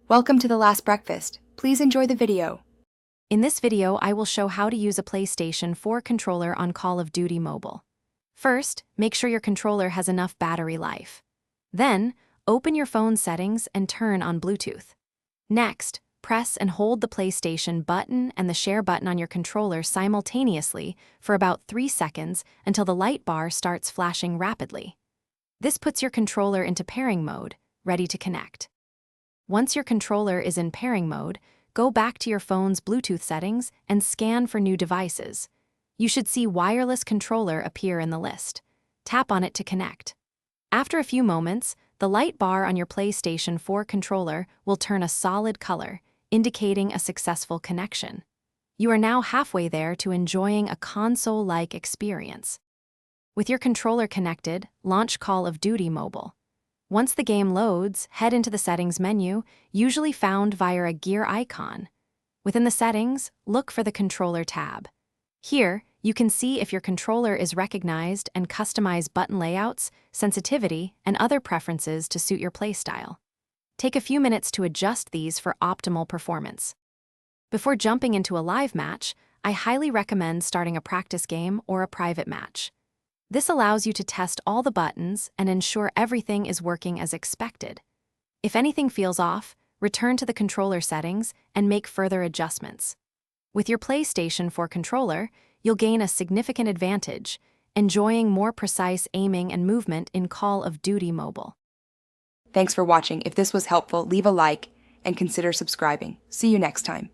Welcome to The Last Breakfast. Please enjoy the video. In this video, I will show how to use a PlayStation 4 controller on Call of Duty Mobile. First, make sure your controller has enough battery life. Then, open your phone settings and turn on Bluetooth. Next, press and hold the PlayStation button and the share button on your controller simultaneously for about 3 seconds until the light bar starts flashing rapidly. This puts your controller into pairing mode, ready to connect. Once your controller is in pairing mode, go back to your phone's Bluetooth settings and scan for new devices. You should see wireless controller appear in the list. Tap on it to connect. After a few moments, the light bar on your PlayStation 4 controller will turn a solid color, indicating a successful connection. You are now halfway there to enjoying a console-like experience. With your controller connected, launch Call of Duty Mobile. Once the game loads, head into the settings menu, usually found via a gear icon. Within the settings, look for the controller tab. Here, you can see if your controller is recognized and customize button layouts, sensitivity, and other preferences to suit your playstyle. Take a few minutes to adjust these for optimal performance. Before jumping into a live match, I highly recommend starting a practice game or a private match. This allows you to test all the buttons and ensure everything is working as expected. If anything feels off, return to the controller settings and make further adjustments. With your PlayStation 4 controller, you'll gain a significant advantage, enjoying more precise aiming and movement in Call of Duty Mobile. Thanks for watching. If this was helpful, leave a like and consider subscribing. See you next time.